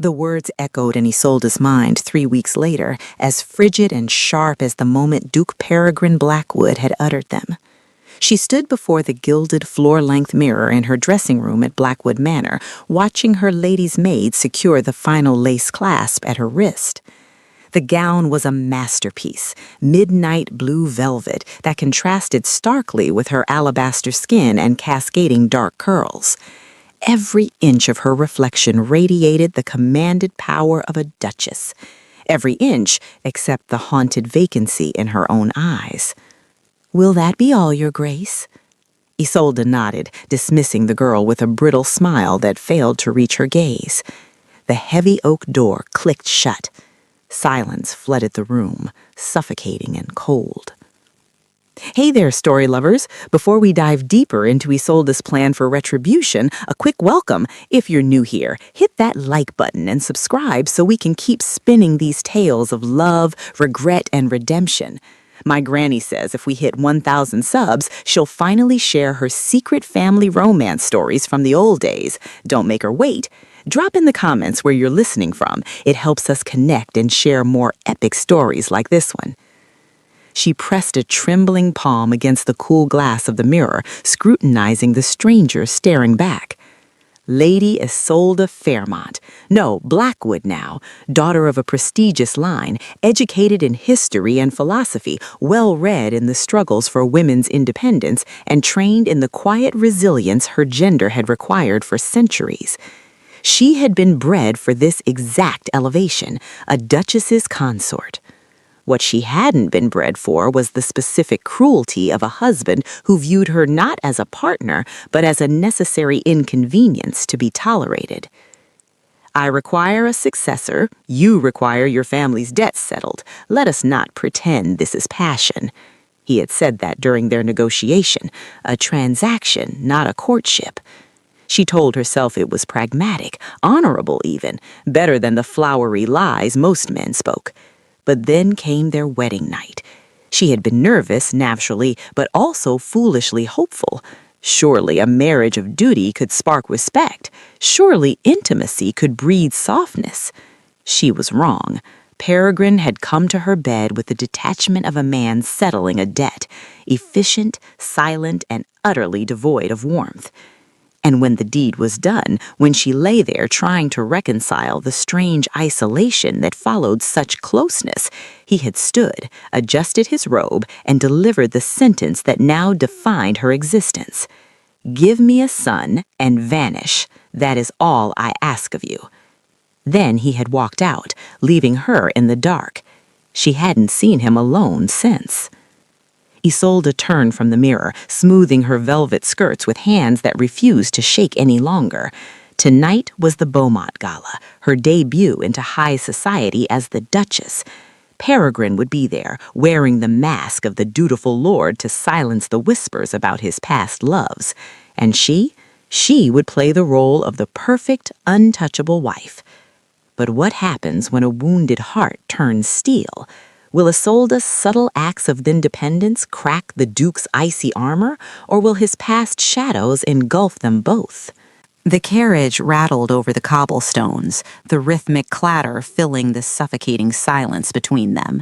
The words echoed in Isolde's mind 3 weeks later, as frigid and sharp as the moment Duke Peregrine Blackwood had uttered them. She stood before the gilded floor-length mirror in her dressing room at Blackwood Manor, watching her lady's maid secure the final lace clasp at her wrist. The gown was a masterpiece, midnight blue velvet that contrasted starkly with her alabaster skin and cascading dark curls. Every inch of her reflection radiated the commanded power of a duchess. Every inch except the haunted vacancy in her own eyes. "Will that be all, Your Grace?" Isolde nodded, dismissing the girl with a brittle smile that failed to reach her gaze. The heavy oak door clicked shut. Silence flooded the room, suffocating and cold. Hey there, story lovers. Before we dive deeper into Isolde's plan for retribution, a quick welcome. If you're new here, hit that like button and subscribe so we can keep spinning these tales of love, regret, and redemption. My granny says if we hit 1,000 subs, she'll finally share her secret family romance stories from the old days. Don't make her wait. Drop in the comments where you're listening from. It helps us connect and share more epic stories like this one. She pressed a trembling palm against the cool glass of the mirror, scrutinizing the stranger staring back. Lady Isolde Fairmont, no, Blackwood now, daughter of a prestigious line, educated in history and philosophy, well-read in the struggles for women's independence, and trained in the quiet resilience her gender had required for centuries. She had been bred for this exact elevation, a duchess's consort. What she hadn't been bred for was the specific cruelty of a husband who viewed her not as a partner, but as a necessary inconvenience to be tolerated. "I require a successor. You require your family's debts settled. Let us not pretend this is passion." He had said that during their negotiation, a transaction, not a courtship. She told herself it was pragmatic, honorable even, better than the flowery lies most men spoke. But then came their wedding night. She had been nervous, naturally, but also foolishly hopeful. Surely a marriage of duty could spark respect. Surely intimacy could breed softness. She was wrong. Peregrine had come to her bed with the detachment of a man settling a debt, efficient, silent, and utterly devoid of warmth. And when the deed was done, when she lay there trying to reconcile the strange isolation that followed such closeness, he had stood, adjusted his robe, and delivered the sentence that now defined her existence. "Give me a son and vanish. That is all I ask of you." Then he had walked out, leaving her in the dark. She hadn't seen him alone since. Isolde turned from the mirror, smoothing her velvet skirts with hands that refused to shake any longer. Tonight was the Beaumont Gala, her debut into high society as the Duchess. Peregrine would be there, wearing the mask of the dutiful lord to silence the whispers about his past loves. And she would play the role of the perfect, untouchable wife. But what happens when a wounded heart turns steel? Will Isolde's subtle acts of independence crack the Duke's icy armor, or will his past shadows engulf them both? The carriage rattled over the cobblestones, the rhythmic clatter filling the suffocating silence between them.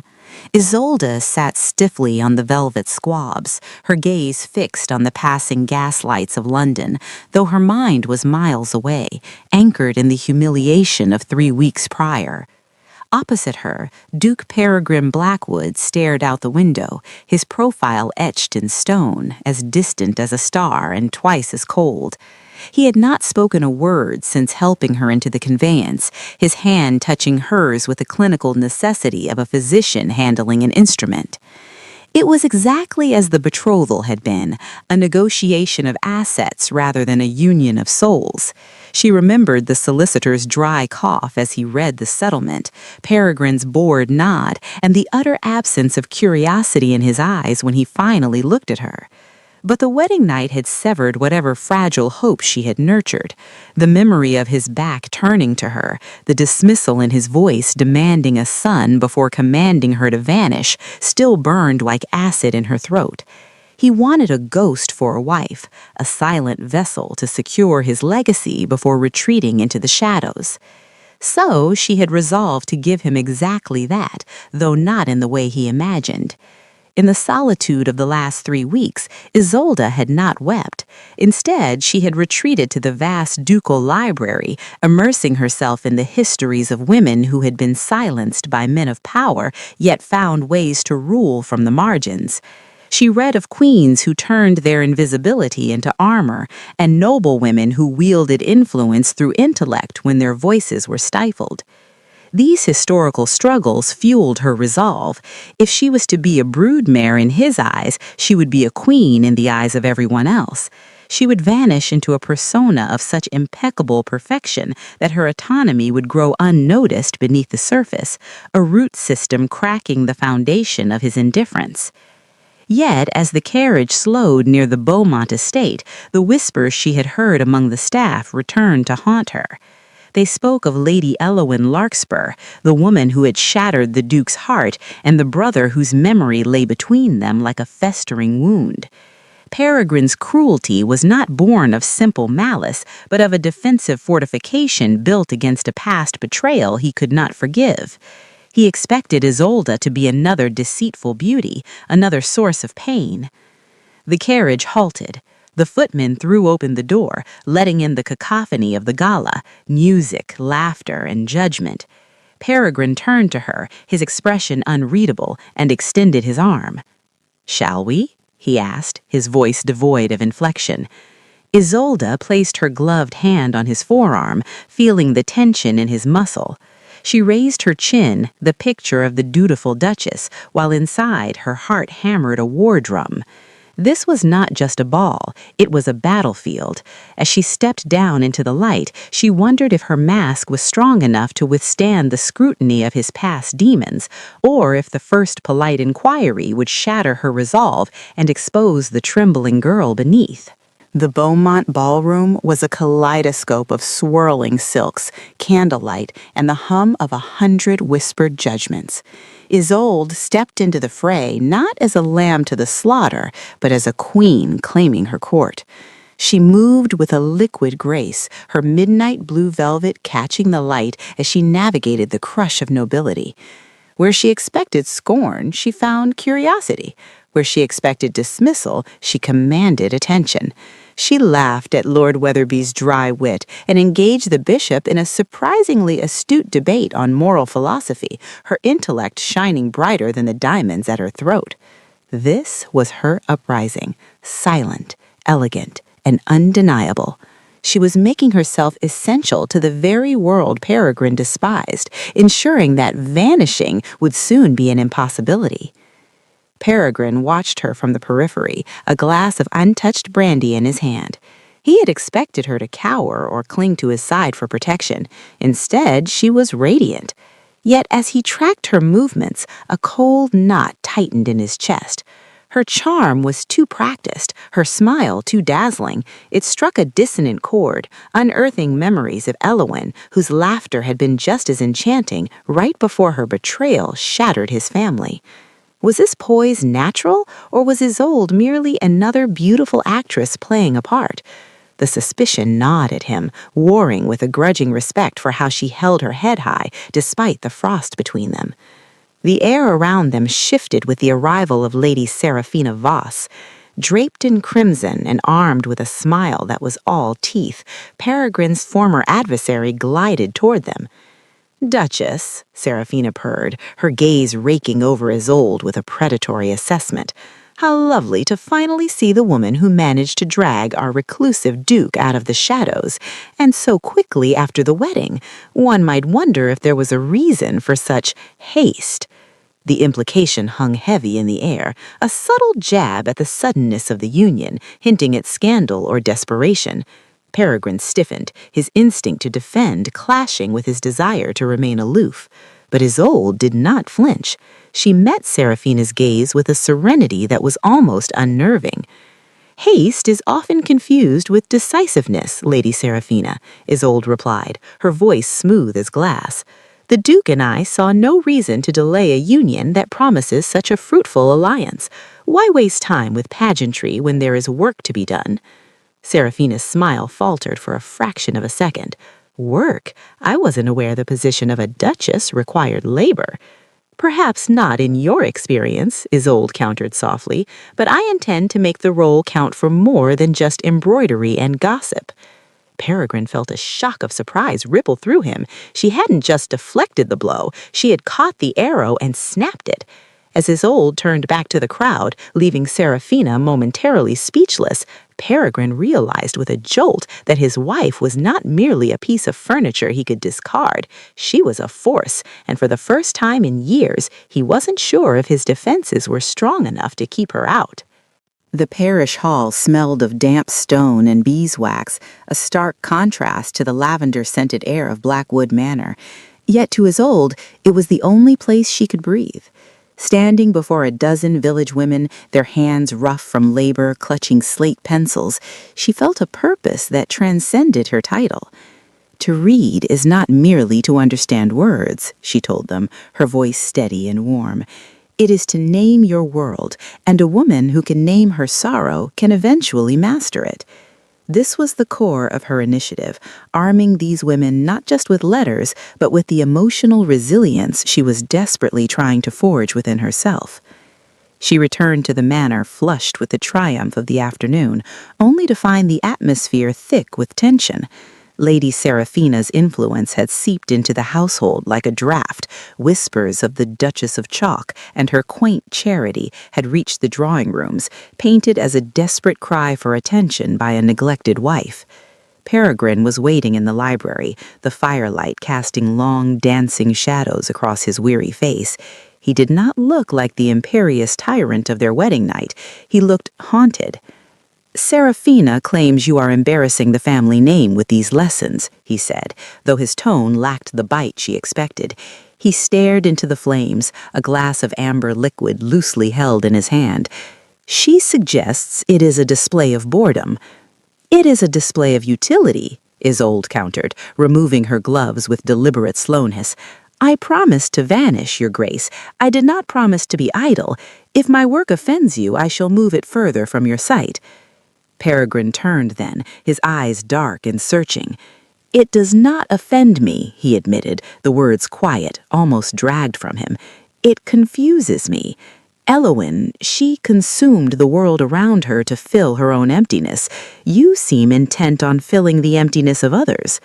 Isolde sat stiffly on the velvet squabs, her gaze fixed on the passing gaslights of London, though her mind was miles away, anchored in the humiliation of 3 weeks prior. Opposite her, Duke Peregrine Blackwood stared out the window, his profile etched in stone, as distant as a star and twice as cold. He had not spoken a word since helping her into the conveyance, his hand touching hers with the clinical necessity of a physician handling an instrument. It was exactly as the betrothal had been, a negotiation of assets rather than a union of souls. She remembered the solicitor's dry cough as he read the settlement, Peregrine's bored nod, and the utter absence of curiosity in his eyes when he finally looked at her. But the wedding night had severed whatever fragile hope she had nurtured. The memory of his back turning to her, the dismissal in his voice demanding a son before commanding her to vanish, still burned like acid in her throat. He wanted a ghost for a wife, a silent vessel to secure his legacy before retreating into the shadows. So she had resolved to give him exactly that, though not in the way he imagined. In the solitude of the last 3 weeks, Isolde had not wept. Instead, she had retreated to the vast ducal library, immersing herself in the histories of women who had been silenced by men of power, yet found ways to rule from the margins. She read of queens who turned their invisibility into armor, and noble women who wielded influence through intellect when their voices were stifled. These historical struggles fueled her resolve. If she was to be a broodmare in his eyes, she would be a queen in the eyes of everyone else. She would vanish into a persona of such impeccable perfection that her autonomy would grow unnoticed beneath the surface, a root system cracking the foundation of his indifference. Yet, as the carriage slowed near the Beaumont estate, the whispers she had heard among the staff returned to haunt her. They spoke of Lady Elowen Larkspur, the woman who had shattered the Duke's heart, and the brother whose memory lay between them like a festering wound. Peregrine's cruelty was not born of simple malice, but of a defensive fortification built against a past betrayal he could not forgive. He expected Isolde to be another deceitful beauty, another source of pain. The carriage halted. The footman threw open the door, letting in the cacophony of the gala, music, laughter, and judgment. Peregrine turned to her, his expression unreadable, and extended his arm. "Shall we?" he asked, his voice devoid of inflection. Isolde placed her gloved hand on his forearm, feeling the tension in his muscle. She raised her chin, the picture of the dutiful Duchess, while inside her heart hammered a war drum. This was not just a ball, it was a battlefield. As she stepped down into the light, she wondered if her mask was strong enough to withstand the scrutiny of his past demons, or if the first polite inquiry would shatter her resolve and expose the trembling girl beneath. The Beaumont ballroom was a kaleidoscope of swirling silks, candlelight, and the hum of 100 whispered judgments. Isolde stepped into the fray not as a lamb to the slaughter, but as a queen claiming her court. She moved with a liquid grace, her midnight blue velvet catching the light as she navigated the crush of nobility. Where she expected scorn, she found curiosity. Where she expected dismissal, she commanded attention. She laughed at Lord Weatherby's dry wit and engaged the bishop in a surprisingly astute debate on moral philosophy, her intellect shining brighter than the diamonds at her throat. This was her uprising, silent, elegant, and undeniable. She was making herself essential to the very world Peregrine despised, ensuring that vanishing would soon be an impossibility. Peregrine watched her from the periphery, a glass of untouched brandy in his hand. He had expected her to cower or cling to his side for protection. Instead, she was radiant. Yet as he tracked her movements, a cold knot tightened in his chest. Her charm was too practiced, her smile too dazzling. It struck a dissonant chord, unearthing memories of Elowen, whose laughter had been just as enchanting right before her betrayal shattered his family. Was this poise natural, or was Isolde merely another beautiful actress playing a part? The suspicion gnawed at him, warring with a grudging respect for how she held her head high despite the frost between them. The air around them shifted with the arrival of Lady Seraphina Voss. Draped in crimson and armed with a smile that was all teeth, Peregrine's former adversary glided toward them. "Duchess," Seraphina purred, her gaze raking over Isolde with a predatory assessment. "How lovely to finally see the woman who managed to drag our reclusive Duke out of the shadows, and so quickly after the wedding. One might wonder if there was a reason for such haste." The implication hung heavy in the air, a subtle jab at the suddenness of the union, hinting at scandal or desperation. Peregrine stiffened, his instinct to defend clashing with his desire to remain aloof. But Isolde did not flinch. She met Seraphina's gaze with a serenity that was almost unnerving. "Haste is often confused with decisiveness, Lady Seraphina," Isolde replied, her voice smooth as glass. "The Duke and I saw no reason to delay a union that promises such a fruitful alliance. Why waste time with pageantry when there is work to be done?" Seraphina's smile faltered for a fraction of a second. Work? I wasn't aware the position of a duchess required labor. Perhaps not in your experience, Isolde countered softly, but I intend to make the role count for more than just embroidery and gossip. Peregrine felt a shock of surprise ripple through him. She hadn't just deflected the blow, she had caught the arrow and snapped it. As Isolde turned back to the crowd, leaving Seraphina momentarily speechless, Peregrine realized with a jolt that his wife was not merely a piece of furniture he could discard. She was a force, and for the first time in years, he wasn't sure if his defenses were strong enough to keep her out. The parish hall smelled of damp stone and beeswax, a stark contrast to the lavender-scented air of Blackwood Manor. Yet to Isolde, it was the only place she could breathe. Standing before a dozen village women, their hands rough from labor, clutching slate pencils, she felt a purpose that transcended her title. To read is not merely to understand words, she told them, her voice steady and warm. It is to name your world, and a woman who can name her sorrow can eventually master it. This was the core of her initiative, arming these women not just with letters, but with the emotional resilience she was desperately trying to forge within herself. She returned to the manor flushed with the triumph of the afternoon, only to find the atmosphere thick with tension. Lady Seraphina's influence had seeped into the household like a draught. Whispers of the Duchess of Chalk and her quaint charity had reached the drawing rooms, painted as a desperate cry for attention by a neglected wife. Peregrine was waiting in the library, the firelight casting long, dancing shadows across his weary face. He did not look like the imperious tyrant of their wedding night. He looked haunted. "Seraphina claims you are embarrassing the family name with these lessons," he said, though his tone lacked the bite she expected. He stared into the flames, a glass of amber liquid loosely held in his hand. "She suggests it is a display of boredom." "It is a display of utility," Isolde countered, removing her gloves with deliberate slowness. "I promised to vanish, Your Grace. I did not promise to be idle. If my work offends you, I shall move it further from your sight." Peregrine turned then, his eyes dark and searching. "It does not offend me," he admitted, the words quiet, almost dragged from him. "It confuses me. Eowyn, she consumed the world around her to fill her own emptiness. You seem intent on filling the emptiness of others."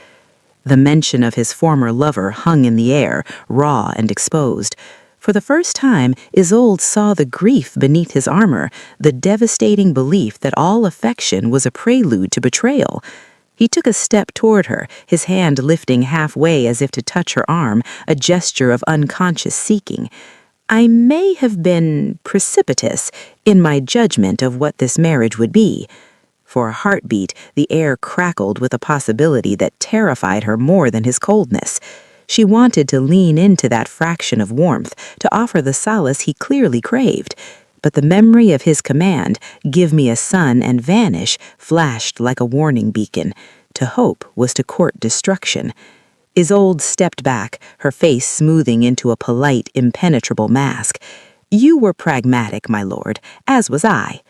The mention of his former lover hung in the air, raw and exposed. For the first time, Isolde saw the grief beneath his armor, the devastating belief that all affection was a prelude to betrayal. He took a step toward her, his hand lifting halfway as if to touch her arm, a gesture of unconscious seeking. "I may have been precipitous in my judgment of what this marriage would be." For a heartbeat, the air crackled with a possibility that terrified her more than his coldness. She wanted to lean into that fraction of warmth, to offer the solace he clearly craved. But the memory of his command, "Give me a son and vanish," flashed like a warning beacon. To hope was to court destruction. Isolde stepped back, her face smoothing into a polite, impenetrable mask. "You were pragmatic, my lord, as was I."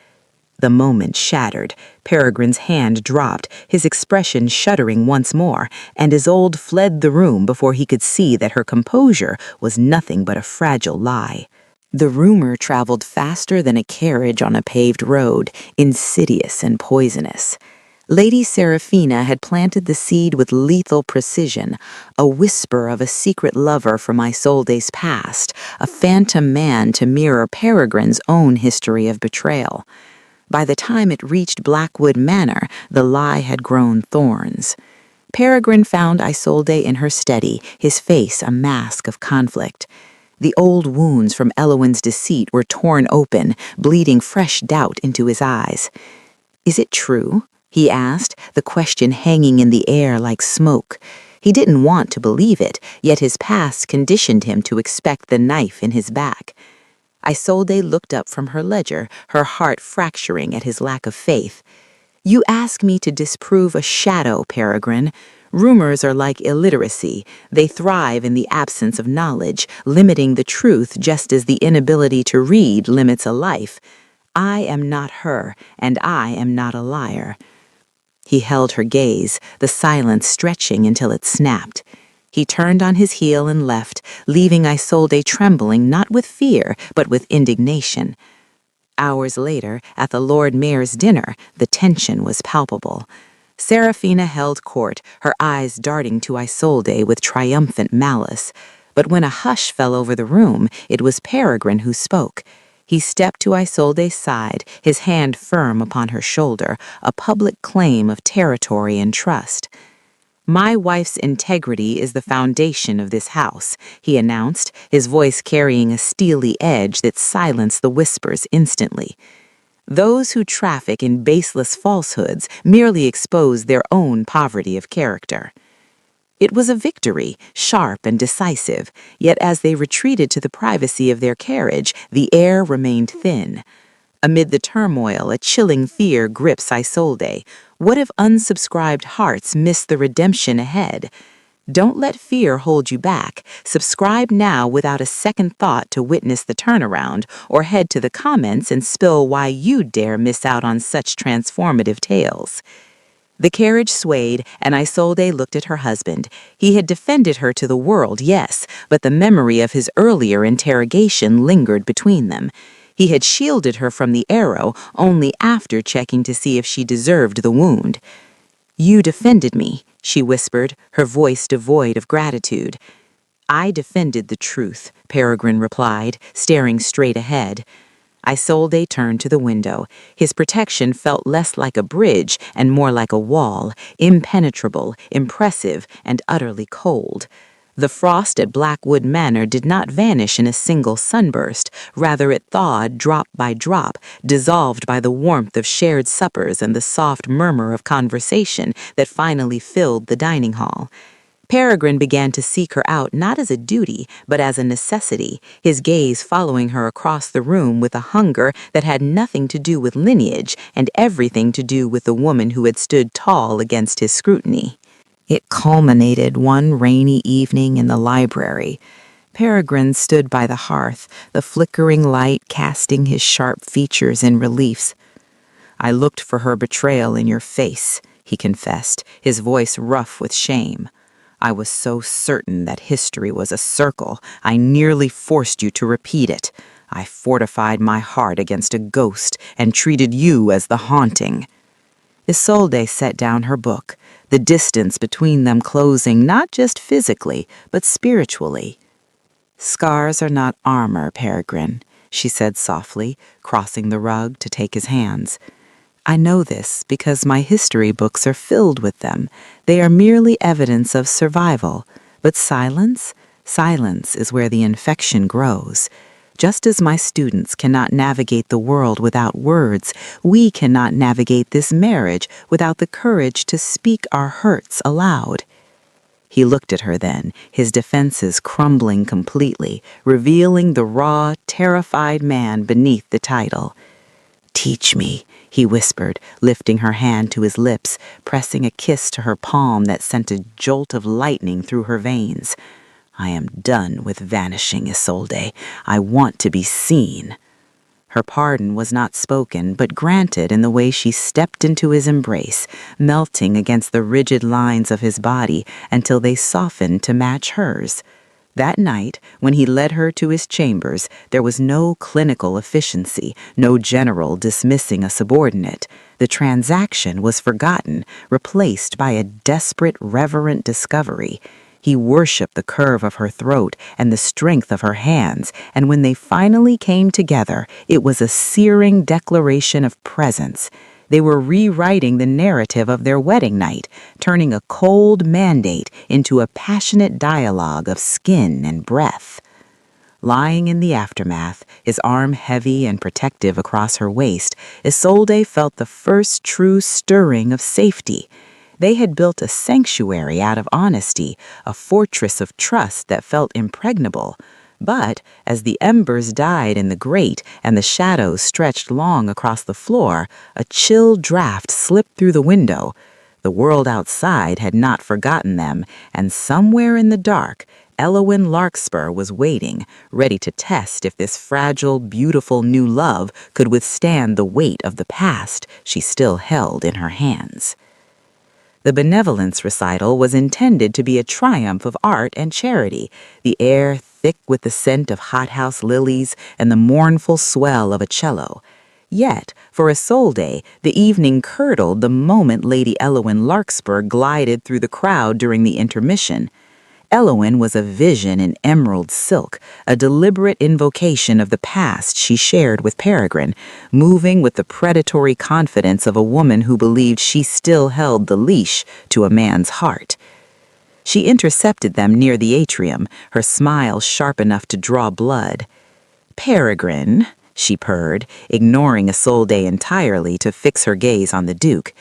The moment shattered. Peregrine's hand dropped, his expression shuddering once more, and Isolde fled the room before he could see that her composure was nothing but a fragile lie. The rumor traveled faster than a carriage on a paved road, insidious and poisonous. Lady Seraphina had planted the seed with lethal precision, a whisper of a secret lover from Isolde's past, a phantom man to mirror Peregrine's own history of betrayal. By the time it reached Blackwood Manor, the lie had grown thorns. Peregrine found Isolde in her study, his face a mask of conflict. The old wounds from Eowyn's deceit were torn open, bleeding fresh doubt into his eyes. "Is it true?" he asked, the question hanging in the air like smoke. He didn't want to believe it, yet his past conditioned him to expect the knife in his back. Isolde looked up from her ledger, her heart fracturing at his lack of faith. "You ask me to disprove a shadow, Peregrine. Rumors are like illiteracy. They thrive in the absence of knowledge, limiting the truth just as the inability to read limits a life. I am not her, and I am not a liar." He held her gaze, the silence stretching until it snapped. He turned on his heel and left, leaving Isolde trembling not with fear, but with indignation. Hours later, at the Lord Mayor's dinner, the tension was palpable. Serafina held court, her eyes darting to Isolde with triumphant malice. But when a hush fell over the room, it was Peregrine who spoke. He stepped to Isolde's side, his hand firm upon her shoulder, a public claim of territory and trust. "My wife's integrity is the foundation of this house," he announced, his voice carrying a steely edge that silenced the whispers instantly. "Those who traffic in baseless falsehoods merely expose their own poverty of character." It was a victory, sharp and decisive, yet as they retreated to the privacy of their carriage, the air remained thin. Amid the turmoil, a chilling fear grips Isolde. What if unsubscribed hearts miss the redemption ahead? Don't let fear hold you back. Subscribe now without a second thought to witness the turnaround, or head to the comments and spill why you dare miss out on such transformative tales. The carriage swayed, and Isolde looked at her husband. He had defended her to the world, yes, but the memory of his earlier interrogation lingered between them. He had shielded her from the arrow only after checking to see if she deserved the wound. "You defended me," she whispered, her voice devoid of gratitude. "I defended the truth," Peregrine replied, staring straight ahead. Isolde turned to the window. His protection felt less like a bridge and more like a wall, impenetrable, impressive, and utterly cold. The frost at Blackwood Manor did not vanish in a single sunburst. Rather, it thawed drop by drop, dissolved by the warmth of shared suppers and the soft murmur of conversation that finally filled the dining hall. Peregrine began to seek her out not as a duty, but as a necessity, his gaze following her across the room with a hunger that had nothing to do with lineage and everything to do with the woman who had stood tall against his scrutiny. It culminated one rainy evening in the library. Peregrine stood by the hearth, the flickering light casting his sharp features in reliefs. "I looked for her betrayal in your face," he confessed, his voice rough with shame. "I was so certain that history was a circle, I nearly forced you to repeat it. I fortified my heart against a ghost and treated you as the haunting." Isolde set down her book, the distance between them closing not just physically, but spiritually. "Scars are not armor, Peregrine," she said softly, crossing the rug to take his hands. "I know this because my history books are filled with them. They are merely evidence of survival. But silence? Silence is where the infection grows. Just as my students cannot navigate the world without words, we cannot navigate this marriage without the courage to speak our hurts aloud." He looked at her then, his defenses crumbling completely, revealing the raw, terrified man beneath the title. "Teach me," he whispered, lifting her hand to his lips, pressing a kiss to her palm that sent a jolt of lightning through her veins. "I am done with vanishing, Isolde. I want to be seen." Her pardon was not spoken, but granted in the way she stepped into his embrace, melting against the rigid lines of his body until they softened to match hers. That night, when he led her to his chambers, there was no clinical efficiency, no general dismissing a subordinate. The transaction was forgotten, replaced by a desperate, reverent discovery. He worshipped the curve of her throat and the strength of her hands, and when they finally came together, it was a searing declaration of presence. They were rewriting the narrative of their wedding night, turning a cold mandate into a passionate dialogue of skin and breath. Lying in the aftermath, his arm heavy and protective across her waist, Isolde felt the first true stirring of safety. They had built a sanctuary out of honesty, a fortress of trust that felt impregnable. But as the embers died in the grate and the shadows stretched long across the floor, a chill draft slipped through the window. The world outside had not forgotten them, and somewhere in the dark, Elowyn Larkspur was waiting, ready to test if this fragile, beautiful new love could withstand the weight of the past she still held in her hands. The benevolence recital was intended to be a triumph of art and charity, the air thick with the scent of hothouse lilies and the mournful swell of a cello. Yet, for Isolde, the evening curdled the moment Lady Elowyn Larkspur glided through the crowd during the intermission. Elowyn was a vision in emerald silk, a deliberate invocation of the past she shared with Peregrine, moving with the predatory confidence of a woman who believed she still held the leash to a man's heart. She intercepted them near the atrium, her smile sharp enough to draw blood. "Peregrine," she purred, ignoring Isolde entirely to fix her gaze on the Duke.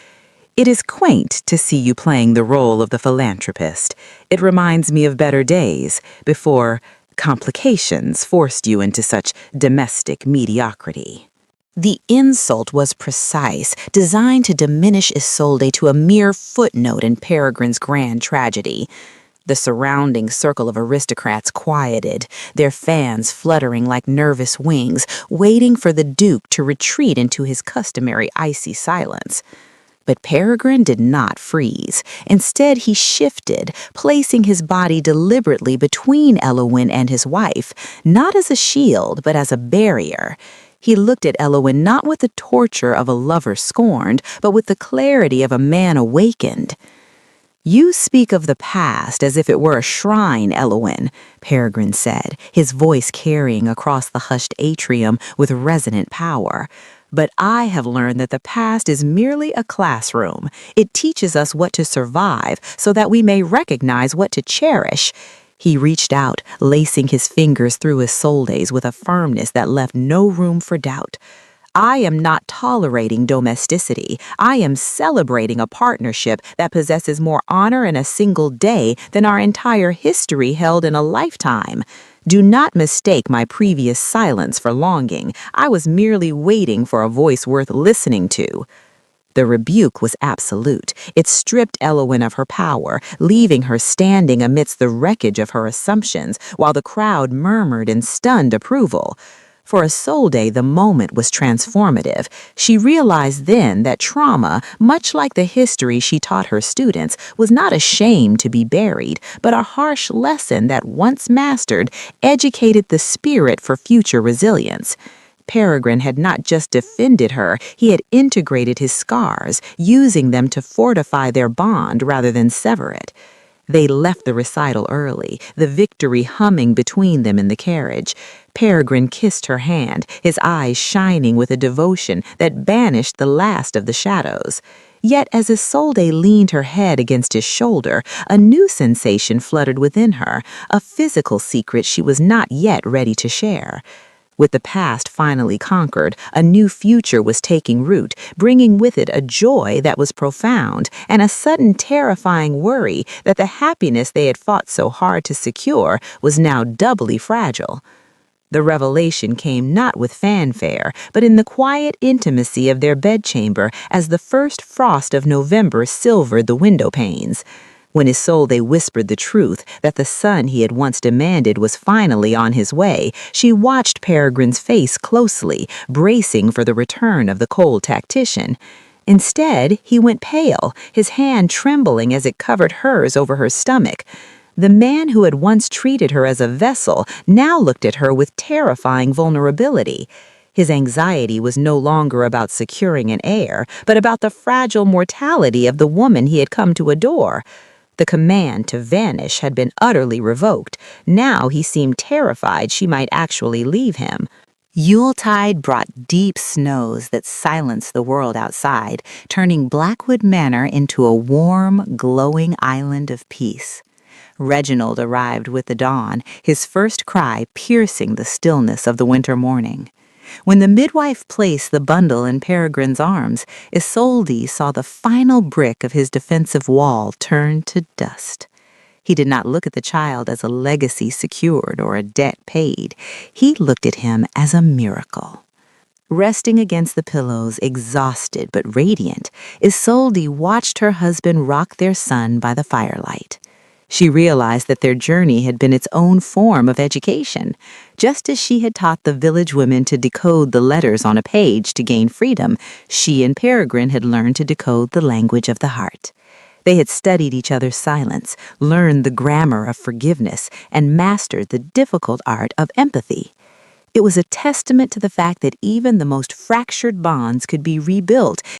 "It is quaint to see you playing the role of the philanthropist. It reminds me of better days, before complications forced you into such domestic mediocrity." The insult was precise, designed to diminish Isolde to a mere footnote in Peregrine's grand tragedy. The surrounding circle of aristocrats quieted, their fans fluttering like nervous wings, waiting for the Duke to retreat into his customary icy silence. But Peregrine did not freeze. Instead, he shifted, placing his body deliberately between Elowyn and his wife, not as a shield, but as a barrier. He looked at Elowyn not with the torture of a lover scorned, but with the clarity of a man awakened. "You speak of the past as if it were a shrine, Elowyn," Peregrine said, his voice carrying across the hushed atrium with resonant power. "But I have learned that the past is merely a classroom. It teaches us what to survive so that we may recognize what to cherish." He reached out, lacing his fingers through Isolde's with a firmness that left no room for doubt. "I am not tolerating domesticity. I am celebrating a partnership that possesses more honor in a single day than our entire history held in a lifetime. Do not mistake my previous silence for longing. I was merely waiting for a voice worth listening to." The rebuke was absolute. It stripped Elowyn of her power, leaving her standing amidst the wreckage of her assumptions, while the crowd murmured in stunned approval. For Isolde, the moment was transformative. She realized then that trauma, much like the history she taught her students, was not a shame to be buried, but a harsh lesson that, once mastered, educated the spirit for future resilience. Peregrine had not just defended her, he had integrated his scars, using them to fortify their bond rather than sever it. They left the recital early, the victory humming between them in the carriage. Peregrine kissed her hand, his eyes shining with a devotion that banished the last of the shadows. Yet as Isolde leaned her head against his shoulder, a new sensation fluttered within her, a physical secret she was not yet ready to share. With the past finally conquered, a new future was taking root, bringing with it a joy that was profound and a sudden terrifying worry that the happiness they had fought so hard to secure was now doubly fragile. The revelation came not with fanfare, but in the quiet intimacy of their bedchamber as the first frost of November silvered the window panes. When Isolde whispered the truth that the son he had once demanded was finally on his way, she watched Peregrine's face closely, bracing for the return of the cold tactician. Instead, he went pale, his hand trembling as it covered hers over her stomach. The man who had once treated her as a vessel now looked at her with terrifying vulnerability. His anxiety was no longer about securing an heir, but about the fragile mortality of the woman he had come to adore. The command to vanish had been utterly revoked. Now he seemed terrified she might actually leave him. Yuletide brought deep snows that silenced the world outside, turning Blackwood Manor into a warm, glowing island of peace. Reginald arrived with the dawn, his first cry piercing the stillness of the winter morning. When the midwife placed the bundle in Peregrine's arms, Isolde saw the final brick of his defensive wall turn to dust. He did not look at the child as a legacy secured or a debt paid. He looked at him as a miracle. Resting against the pillows, exhausted but radiant, Isolde watched her husband rock their son by the firelight. She realized that their journey had been its own form of education. Just as she had taught the village women to decode the letters on a page to gain freedom, she and Peregrine had learned to decode the language of the heart. They had studied each other's silence, learned the grammar of forgiveness, and mastered the difficult art of empathy. It was a testament to the fact that even the most fractured bonds could be rebuilt